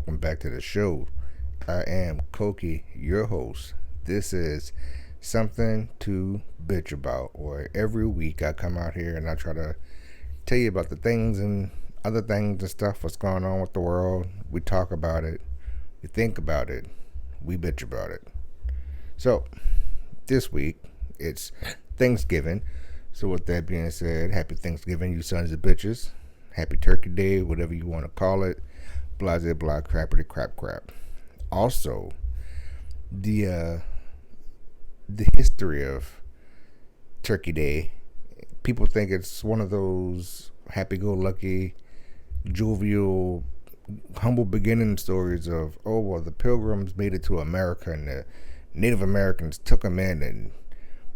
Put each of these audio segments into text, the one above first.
welcome back to the show. I am Koki, your host. This is something to bitch about, where every week I come out here and I try to tell you about the things and other things and stuff, what's going on with the world. We talk about it, we think about it, we bitch about it. So, this week, it's Thanksgiving. So, with that being said, happy Thanksgiving, you sons of bitches. Happy Turkey Day, whatever you want to call it. Blase, blah, crappity, crap. Also, the history of Turkey Day, people think it's one of those happy-go-lucky, jovial, humble beginning stories of, oh, well, the Pilgrims made it to America and the Native Americans took them in and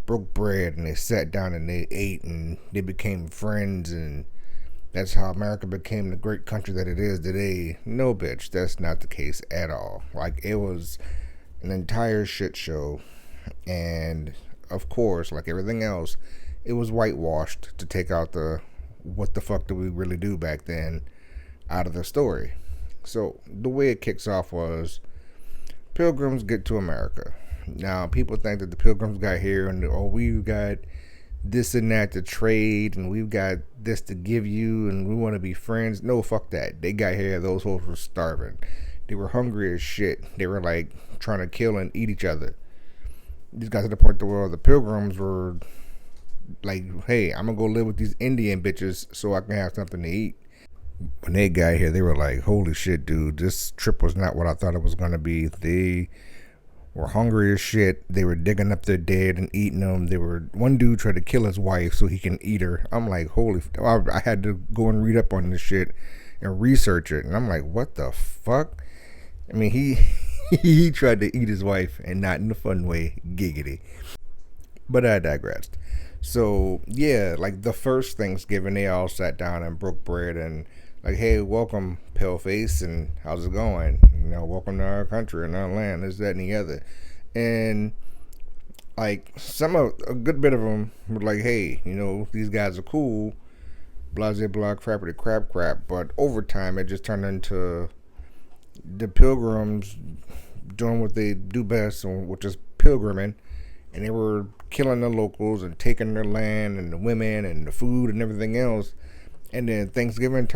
broke bread and they sat down and they ate and they became friends and that's how America became the great country that it is today. No, bitch, that's not the case at all. Like, it was an entire shit show. And, of course, like everything else, it was whitewashed to take out the what the fuck did we really do back then out of the story. So, the way it kicks off was Pilgrims get to America. Now, people think that the Pilgrims got here and, oh, we've got this and that to trade and we've got this to give you and we want to be friends. No, fuck that. They got here, those hoes were starving. They were hungry as shit. They were like trying to kill and eat each other. These got to the point where the Pilgrims were like, hey, I'm gonna go live with these Indian bitches so I can have something to eat. When they got here, they were like, holy shit, dude, this trip was not what I thought it was gonna be. They were hungry as shit. They were digging up their dead and eating them. One dude tried to kill his wife so he can eat her. I'm like, I had to go and read up on this shit and research it. And I'm like, what the fuck? I mean, he tried to eat his wife and not in a fun way, giggity. But I digressed. So, yeah, like the first Thanksgiving, they all sat down and broke bread and like, hey, welcome, Paleface, and how's it going? Welcome to our country and our land, this, that, and the other. And, like, a good bit of them were like, hey, these guys are cool, blah, blah, blah, crappity, crap. But over time, it just turned into the Pilgrims doing what they do best, which is pilgriming. And they were killing the locals and taking their land and the women and the food and everything else. And then Thanksgiving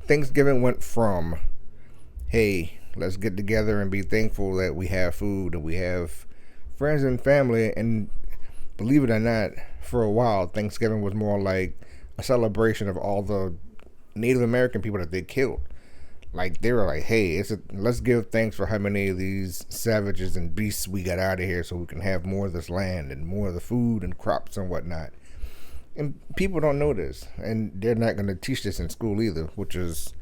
Thanksgiving went from, hey, let's get together and be thankful that we have food and we have friends and family. And believe it or not, for a while, Thanksgiving was more like a celebration of all the Native American people that they killed. Like, they were like, hey, let's give thanks for how many of these savages and beasts we got out of here so we can have more of this land and more of the food and crops and whatnot. And people don't know this. And they're not going to teach this in school either, which is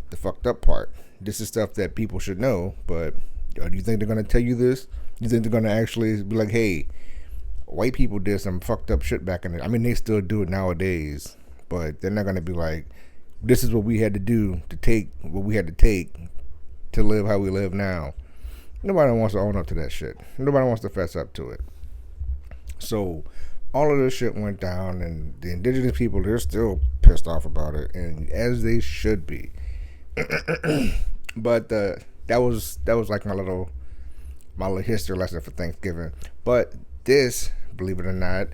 the fucked up part. This is stuff that people should know, but do you think they're going to tell you this? You think they're going to actually be like, hey, white people did some fucked up shit back in the... I mean, they still do it nowadays, but they're not going to be like, this is what we had to do to take what we had to take to live how we live now. Nobody wants to own up to that shit. Nobody wants to fess up to it. So all of this shit went down, and the indigenous people, they're still pissed off about it, and as they should be. But that was like my little history lesson for Thanksgiving. But this, believe it or not,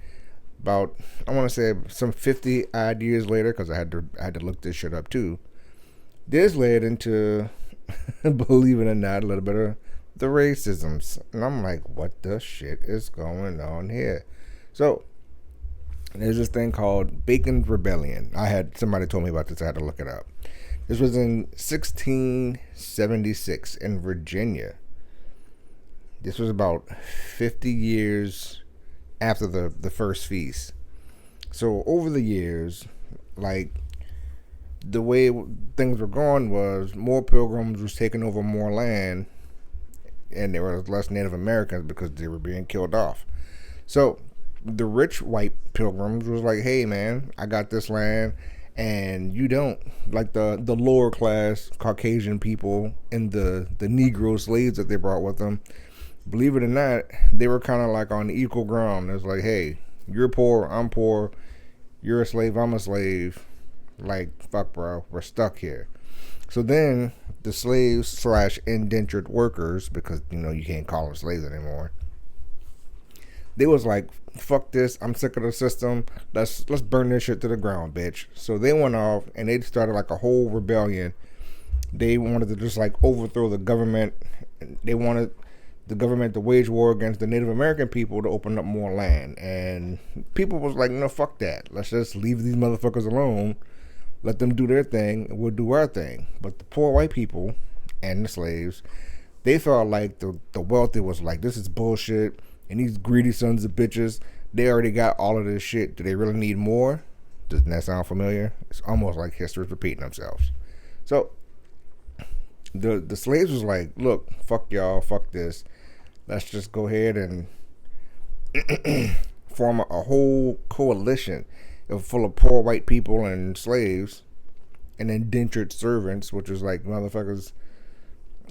about, I want to say some 50 odd years later, because I had to look this shit up too. This led into, believe it or not, a little bit of the racisms, and I'm like, what the shit is going on here? So there's this thing called Bacon's Rebellion. Somebody told me about this. I had to look it up. This was in 1676 in Virginia. This was about 50 years after the first feast. So over the years, like, the way things were going was more Pilgrims was taking over more land, and there was less Native Americans because they were being killed off. So the rich white Pilgrims was like, hey man, I got this land and you don't. Like the lower class Caucasian people and the Negro slaves that they brought with them, believe it or not, they were kind of like on equal ground. It's like, hey, you're poor, I'm poor, you're a slave, I'm a slave. Like, fuck, bro, we're stuck here. So then the slaves slash indentured workers, because you can't call them slaves anymore. They was like, fuck this, I'm sick of the system. Let's burn this shit to the ground, bitch. So they went off and they started like a whole rebellion. They wanted to just like overthrow the government. They wanted the government to wage war against the Native American people to open up more land. And people was like, no, fuck that. Let's just leave these motherfuckers alone. Let them do their thing, and we'll do our thing. But the poor white people and the slaves, they felt like the wealthy was like, this is bullshit. And these greedy sons of bitches, they already got all of this shit. Do they really need more? Doesn't that sound familiar? It's almost like history's repeating themselves. So the slaves was like, look, fuck y'all, fuck this. Let's just go ahead and form a whole coalition full of poor white people and slaves and indentured servants, which was like motherfuckers.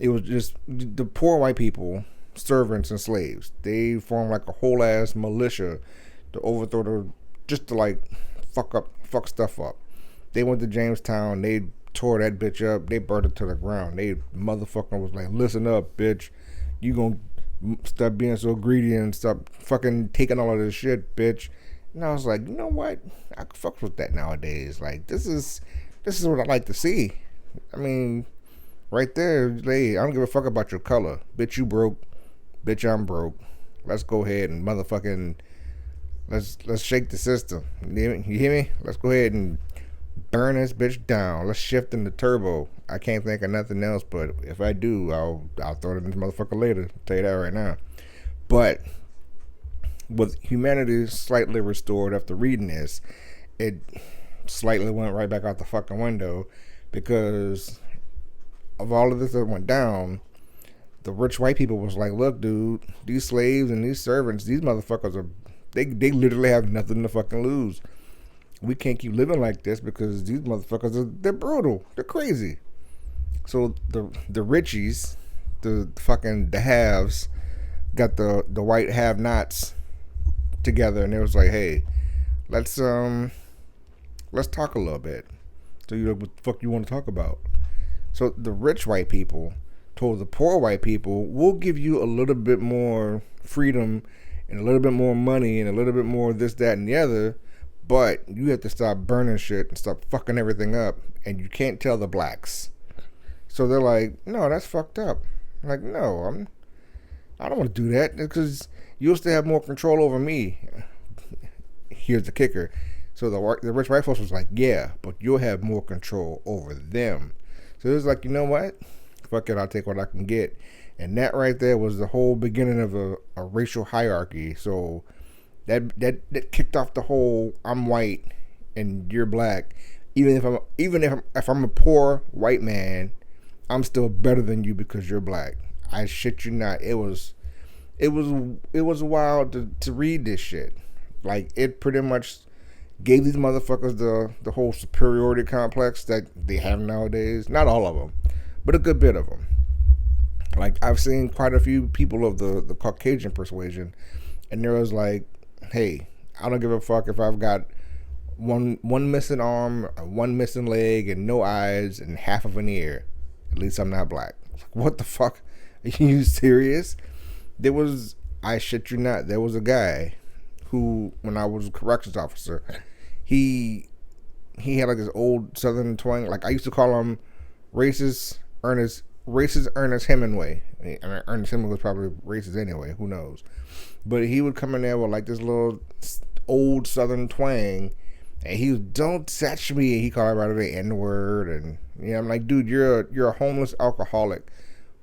It was just the poor white people, servants and slaves. They formed like a whole ass militia to overthrow just to like fuck stuff up. They went to Jamestown. They tore that bitch up. They burned it to the ground. They motherfucking was like, listen up, bitch. You gonna stop being so greedy and stop fucking taking all of this shit, bitch. And I was like, you know what? I can fuck with that nowadays. Like, this is what I like to see. I mean, right there, hey, I don't give a fuck about your color. Bitch, you broke. Bitch, I'm broke. Let's go ahead and motherfucking let's shake the system. You hear me? Let's go ahead and burn this bitch down. Let's shift in the turbo. I can't think of nothing else, but if I do, I'll throw it in this motherfucker later. I'll tell you that right now. But with humanity slightly restored after reading this, it slightly went right back out the fucking window because of all of this that went down. The rich white people was like, look, dude, these slaves and these servants, these motherfuckers are, they literally have nothing to fucking lose. We can't keep living like this because these motherfuckers they're brutal. They're crazy. So the richies, the haves, got the white have-nots together, and it was like, hey, let's talk a little bit. So you know what the fuck you want to talk about? So the rich white people told the poor white people, we'll give you a little bit more freedom and a little bit more money and a little bit more this, that, and the other, but you have to stop burning shit and stop fucking everything up, and you can't tell the blacks. So they're like, no, that's fucked up. I'm like, no, I don't want to do that because you'll still have more control over me. Here's the kicker. So the rich white folks was like, yeah, but you'll have more control over them. So it was like, you know what? Fuck it, I'll take what I can get. And that right there was the whole beginning of a racial hierarchy. So that kicked off the whole I'm white and you're black. Even if I'm a poor white man, I'm still better than you because you're black. I shit you not. It was wild to read this shit. Like, it pretty much gave these motherfuckers the whole superiority complex that they have nowadays. Not all of them, but a good bit of them. Like, I've seen quite a few people of the Caucasian persuasion, and there was like, hey, I don't give a fuck if I've got one missing arm, one missing leg, and no eyes, and half of an ear. At least I'm not black. What the fuck? Are you serious? I shit you not, there was a guy who, when I was a corrections officer, he had like this old southern twang. Like, I used to call him racist Ernest Hemingway. I mean, Ernest Hemingway was probably racist anyway, who knows. But he would come in there with like this little old southern twang, and he was, don't touch me, and he called everybody the N-word, and I'm like, dude, you're a homeless alcoholic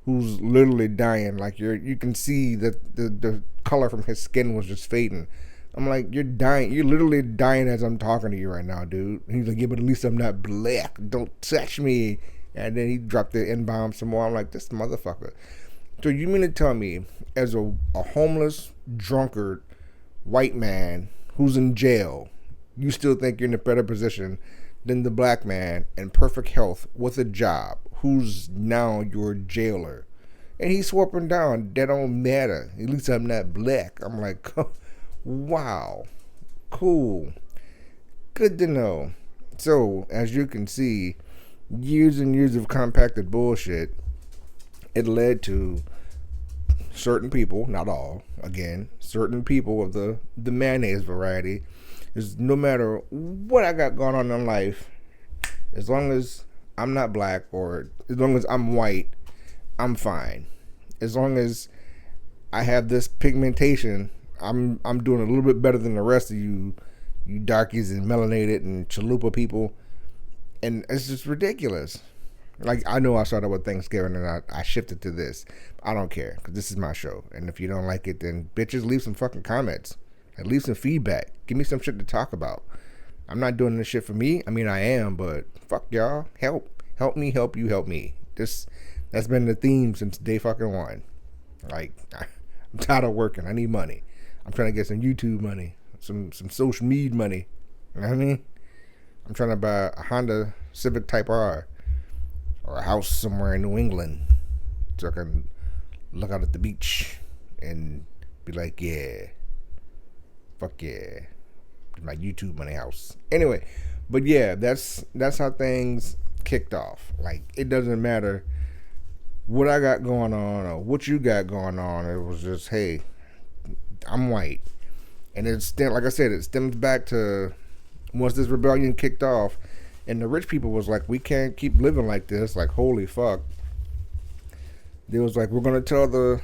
who's literally dying. Like, you can see that the color from his skin was just fading. I'm like, you're dying. You're literally dying as I'm talking to you right now, dude. And he's like, yeah, but at least I'm not black. Don't touch me. And then he dropped the N-bomb some more. I'm like, this motherfucker. So you mean to tell me, as a homeless, drunkard, white man who's in jail, you still think you're in a better position than the black man in perfect health with a job who's now your jailer? And he's swore up and down, that don't matter. At least I'm not black. I'm like, wow, cool, good to know. So as you can see, years and years of compacted bullshit, it led to certain people, not all, again, certain people of the mayonnaise variety, is no matter what I got going on in life, as long as I'm not black or as long as I'm white, I'm fine. As long as I have this pigmentation, I'm doing a little bit better than the rest of you darkies and melanated and chalupa people. And it's just ridiculous. Like, I know I started with Thanksgiving and I shifted to this. I don't care, because this is my show. And if you don't like it, then bitches, leave some fucking comments. And leave some feedback. Give me some shit to talk about. I'm not doing this shit for me. I mean, I am, but fuck y'all. Help me, help you, help me. That's been the theme since day fucking one. Like, I'm tired of working. I need money. I'm trying to get some YouTube money. Some social media money. You know what I mean? I'm trying to buy a Honda Civic Type R. Or a house somewhere in New England. So I can look out at the beach and be like, yeah. Fuck yeah. My YouTube money house. Anyway, but yeah, that's how things kicked off. Like, it doesn't matter what I got going on or what you got going on. It was just, hey, I'm white. And like I said, it stems back to once this rebellion kicked off, and the rich people was like, we can't keep living like this. Like, holy fuck. They was like, we're going to tell the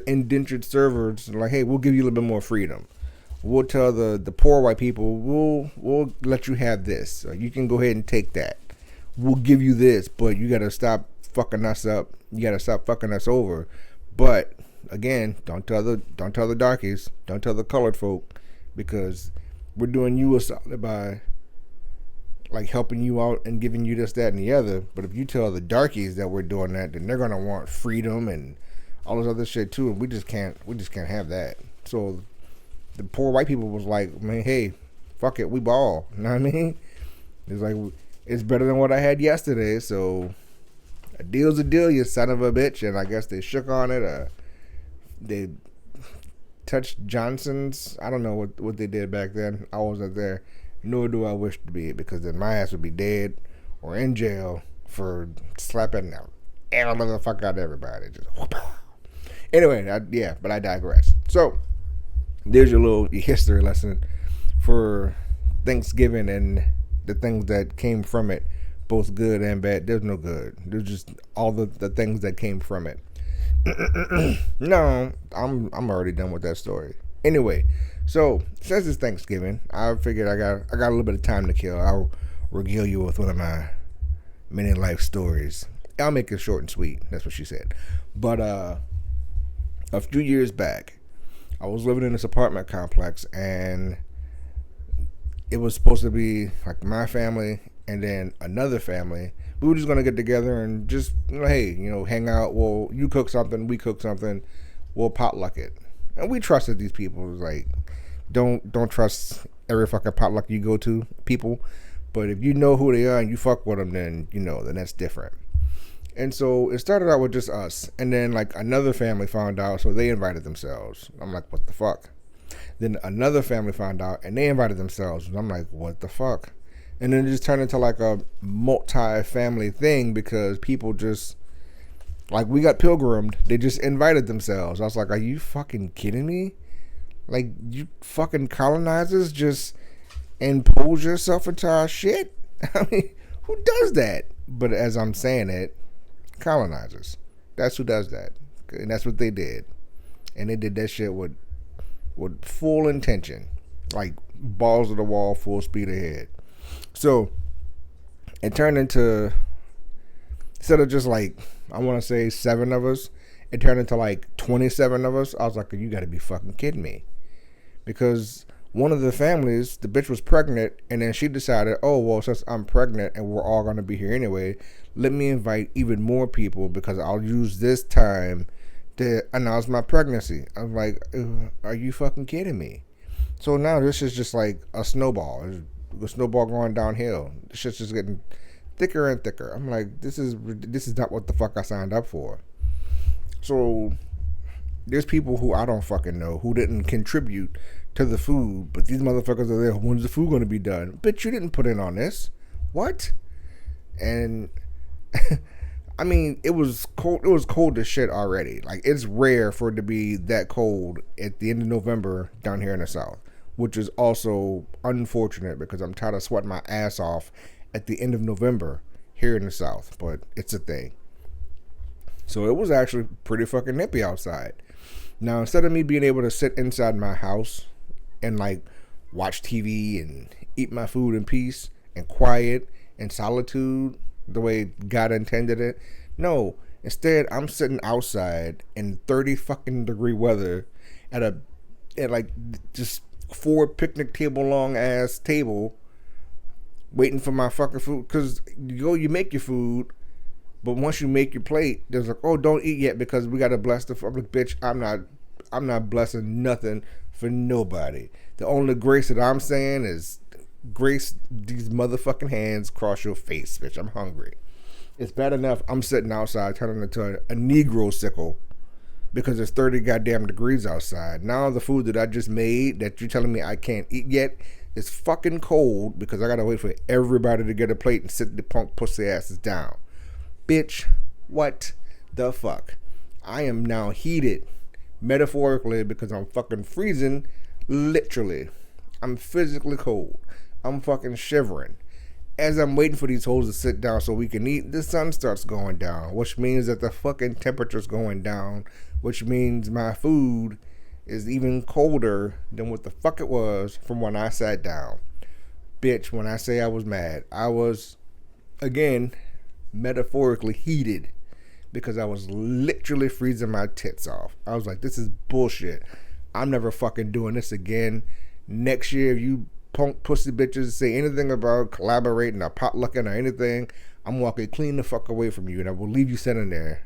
indentured servers, like, hey, we'll give you a little bit more freedom. We'll tell the poor white people, we'll let you have this. You can go ahead and take that. We'll give you this, but you got to stop fucking us up. You got to stop fucking us over. But again, don't tell the darkies, don't tell the colored folk, because we're doing you a solid by like helping you out and giving you this, that, and the other. But if you tell the darkies that we're doing that, then they're gonna want freedom and all this other shit too, and we just can't have that. So the poor white people was like, man, hey, fuck it, we ball. You know what I mean? It's like, it's better than what I had yesterday, so a deal's a deal, you son of a bitch. And I guess they shook on it. They touched Johnson's. I don't know what they did back then. I wasn't there. Nor do I wish to be, because then my ass would be dead or in jail for slapping the fuck out of everybody. Just whoop. Anyway, but I digress. So there's your little history lesson for Thanksgiving and the things that came from it, both good and bad. There's no good. There's just all the things that came from it. No, I'm already done with that story. Anyway, so since it's Thanksgiving, I figured I got a little bit of time to kill. I'll regale you with one of my many life stories. I'll make it short and sweet. That's what she said. But a few years back, I was living in this apartment complex, and it was supposed to be like my family and then another family. We were just gonna get together and just, hey, hang out. Well, you cook something, we cook something, we'll potluck it. And we trusted these people. It was like, don't trust every fucking potluck you go to, people. But if you know who they are and you fuck with them, then then that's different. And so it started out with just us, and then like another family found out, so they invited themselves. I'm like, what the fuck? Then another family found out, and they invited themselves, and I'm like, what the fuck? And then it just turned into like a multi-family thing, because people just, like, we got pilgrimed. They just invited themselves. I was like, are you fucking kidding me? Like, you fucking colonizers just impose yourself into our shit? I mean, who does that? But as I'm saying it, colonizers. That's who does that. And that's what they did. And they did that shit with full intention. Like, balls to the wall, full speed ahead. So, it turned into, instead of just like, I want to say 7 of us, it turned into like 27 of us. I was like, you got to be fucking kidding me. Because one of the families, the bitch was pregnant, and then she decided, oh, well, since I'm pregnant and we're all going to be here anyway, let me invite even more people, because I'll use this time to announce my pregnancy. I'm like, are you fucking kidding me? So now this is just like a snowball. It's a snowball going downhill. This shit's just getting thicker and thicker. I'm like, this is not what the fuck I signed up for. So there's people who I don't fucking know who didn't contribute to the food, but these motherfuckers are there. When's the food going to be done? Bitch, you didn't put in on this. What? And I mean, it was cold. It was cold as shit already. Like, it's rare for it to be that cold at the end of November down here in the South, which is also unfortunate because I'm tired of sweating my ass off at the end of November here in the South. But it's a thing. So it was actually pretty fucking nippy outside. Now, instead of me being able to sit inside my house and like watch TV and eat my food in peace and quiet and solitude the way God intended it, no. Instead, I'm sitting outside in 30 fucking degree weather at a at like just 4 picnic table long ass table waiting for my fucking food. Cause you make your food, but once you make your plate, there's like, oh, don't eat yet because we gotta bless the. I'm like, bitch, I'm not blessing nothing for nobody. The only grace that I'm saying is grace these motherfucking hands cross your face, bitch. I'm hungry. It's bad enough I'm sitting outside turning into a Negro sickle because it's 30 goddamn degrees outside. Now the food that I just made that you're telling me I can't eat yet is fucking cold because I gotta wait for everybody to get a plate and sit the punk pussy asses down. Bitch, what the fuck? I am now heated metaphorically because I'm fucking freezing literally. I'm physically cold. I'm fucking shivering. As I'm waiting for these hoes to sit down so we can eat, the sun starts going down, which means that the fucking temperature's going down, which means my food is even colder than what the fuck it was from when I sat down. Bitch, when I say I was mad, I was, again, metaphorically heated because I was literally freezing my tits off. I was like, this is bullshit. I'm never fucking doing this again. Next year, if you punk pussy bitches say anything about collaborating or potlucking or anything, I'm walking clean the fuck away from you and I will leave you sitting there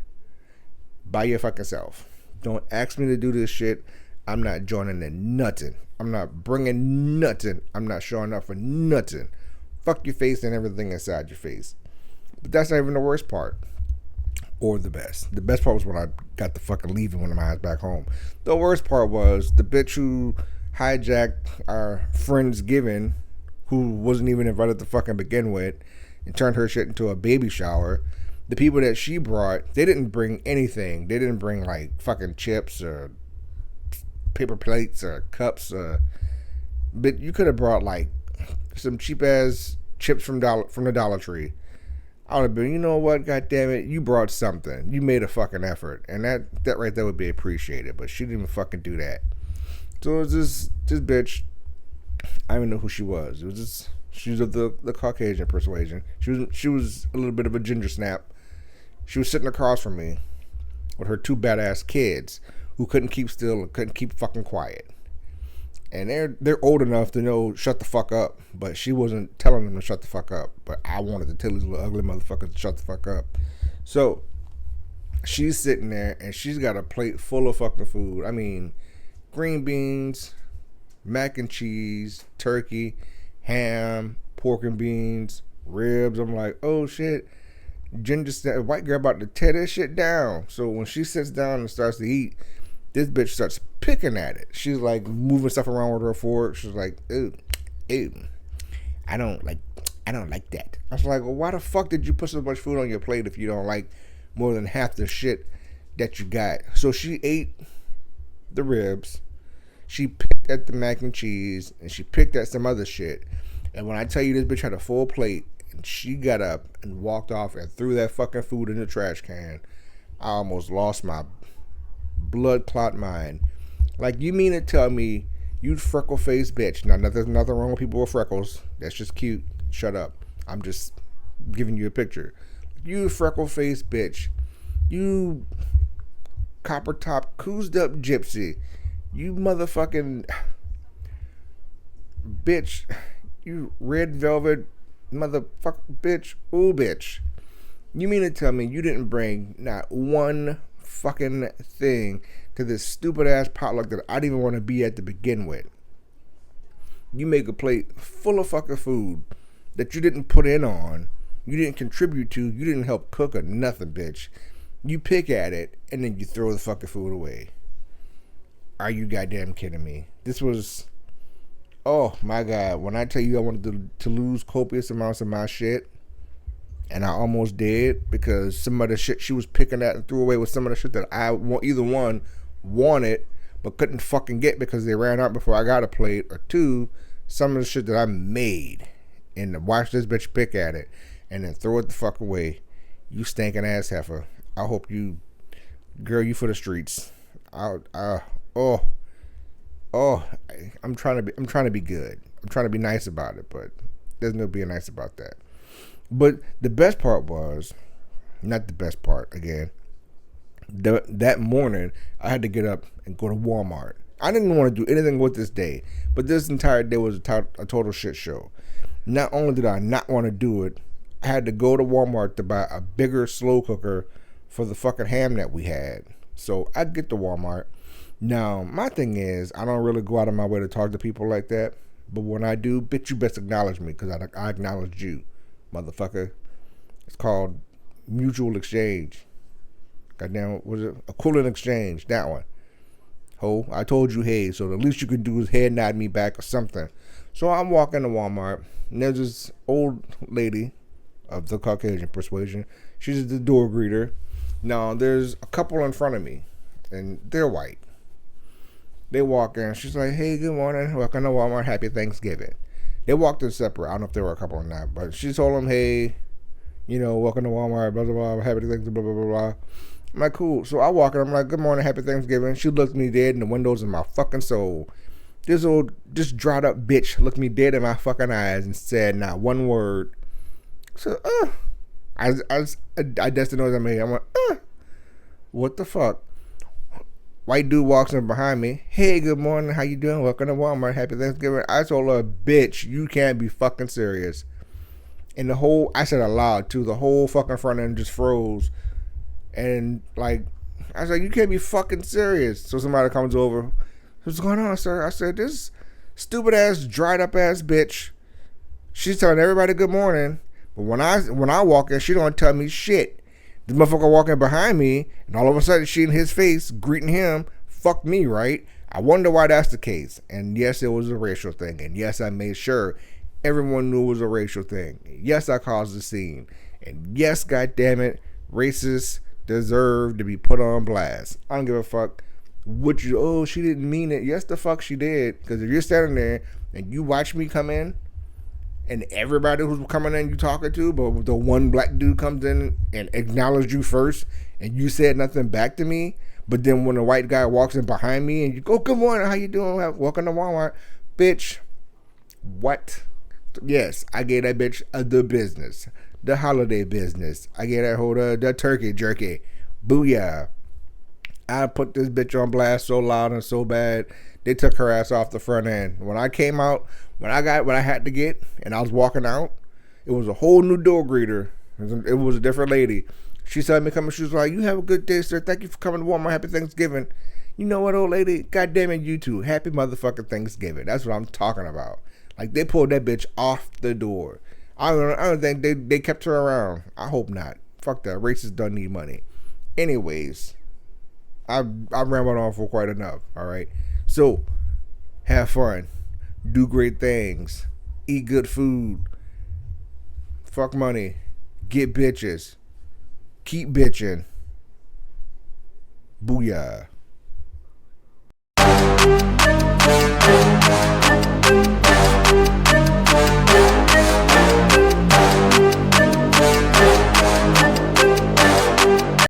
by your fucking self. Don't ask me to do this shit. I'm not joining in nothing. I'm not bringing nothing. I'm not showing up for nothing. Fuck your face and everything inside your face. But that's not even the worst part. Or the best. The best part was when I got the fucking leaving when I was back home. The worst part was the bitch who hijacked our friend's giving, who wasn't even invited to fucking begin with, and turned her shit into a baby shower. The people that she brought, they didn't bring anything. They didn't bring like fucking chips or paper plates or cups. But you could have brought like some cheap ass chips from the Dollar Tree. I would have been, you know what, God damn it, you brought something. You made a fucking effort. And that right there would be appreciated. But she didn't even fucking do that. So it was this bitch. I don't even know who she was. It was just, she was of the Caucasian persuasion. She was a little bit of a ginger snap. She was sitting across from me with her two badass kids who couldn't keep still and couldn't keep fucking quiet. And they're old enough to know shut the fuck up, but she wasn't telling them to shut the fuck up. But I wanted to tell these little ugly motherfuckers to shut the fuck up. So she's sitting there and she's got a plate full of fucking food. I mean, green beans, mac and cheese, turkey, ham, pork and beans, ribs. I'm like, oh shit. Ginger, white girl about to tear this shit down. So when she sits down and starts to eat, this bitch starts picking at it. She's like moving stuff around with her fork. She's like, ew, I don't like that. I was like, well, why the fuck did you put so much food on your plate if you don't like more than half the shit that you got? So she ate the ribs. She picked at the mac and cheese, and she picked at some other shit. And when I tell you this bitch had a full plate, and she got up and walked off and threw that fucking food in the trash can, I almost lost my blood clot mind. Like, you mean to tell me you freckle faced bitch? Now, there's nothing wrong with people with freckles. That's just cute. Shut up. I'm just giving you a picture. You freckle faced bitch. You copper top coozed up gypsy. You motherfucking bitch. You red velvet motherfucker bitch. Ooh, bitch. You mean to tell me you didn't bring not one fucking thing to this stupid ass potluck that I didn't even want to be at to begin with? You make a plate full of fucking food that you didn't put in on, you didn't contribute to, you didn't help cook or nothing, bitch. You pick at it and then you throw the fucking food away. Are you goddamn kidding me? This was, oh my god, when I tell you I wanted to lose copious amounts of my shit, and I almost did because some of the shit she was picking at and threw away was some of the shit that I either one wanted but couldn't fucking get because they ran out before I got a plate, or two, some of the shit that I made and to watch this bitch pick at it and then throw it the fuck away. You stinking ass heifer. I hope you, girl, you for the streets. Oh, I'm trying to be good. I'm trying to be nice about it, but there's no being nice about that. But the best part was, not the best part again, that morning I had to get up and go to Walmart. I didn't want to do anything with this day, but this entire day was a total shit show. Not only did I not want to do it, I had to go to Walmart to buy a bigger slow cooker for the fucking ham that we had. So I get to Walmart. Now, my thing is, I don't really go out of my way to talk to people like that. But when I do, bitch, you best acknowledge me because I acknowledged you, motherfucker. It's called mutual exchange. Goddamn, what is it? Equivalent exchange, that one. Ho, I told you hey, so the least you can do is head nod me back or something. So I'm walking to Walmart, and there's this old lady of the Caucasian persuasion. She's the door greeter. Now, there's a couple in front of me, and they're white. They walk in. She's like, hey, good morning. Welcome to Walmart. Happy Thanksgiving. They walked in separate. I don't know if they were a couple or not, but she told them, hey, welcome to Walmart, blah, blah, blah, happy Thanksgiving, blah, blah, blah, blah. I'm like, cool. So I walk in. I'm like, good morning, happy Thanksgiving. She looked me dead in the windows of my fucking soul. This old, just dried up bitch looked me dead in my fucking eyes and said not one word. So, I just know that I went, what the fuck? White dude walks in behind me. Hey, good morning. How you doing? Welcome to Walmart. Happy Thanksgiving. I told her, bitch, you can't be fucking serious. And I said it aloud too. The whole fucking front end just froze. And I was like, you can't be fucking serious. So somebody comes over. What's going on, sir? I said, this stupid ass, dried up ass bitch. She's telling everybody good morning. But when I walk in, she don't tell me shit. This motherfucker walking behind me, and all of a sudden she in his face greeting him. Fuck me, right? I wonder why that's the case. And yes, it was a racial thing. And yes, I made sure everyone knew it was a racial thing. Yes, I caused the scene. And yes, goddammit, racists deserve to be put on blast. I don't give a fuck what she didn't mean it. Yes, the fuck she did. Because if you're standing there and you watch me come in, and everybody who's coming in you talking to, but the one black dude comes in and acknowledged you first, and you said nothing back to me, but then when the white guy walks in behind me and you go, good morning, how you doing? Welcome to Walmart. Bitch, what? Yes, I gave that bitch the business. The holiday business. I gave that whole the turkey jerky. Booyah. I put this bitch on blast so loud and so bad, they took her ass off the front end. When I came out, when I got what I had to get, and I was walking out, it was a whole new door greeter. It was a different lady. She saw me coming. She was like, you have a good day, sir. Thank you for coming to Walmart. Happy Thanksgiving. You know what, old lady? God damn it, you too. Happy motherfucking Thanksgiving. That's what I'm talking about. They pulled that bitch off the door. I don't think they kept her around. I hope not. Fuck that. Racists don't need money. Anyways, I rambled on for quite enough. All right. So, have fun. Do great things. Eat good food. Fuck money. Get bitches. Keep bitching. Booyah.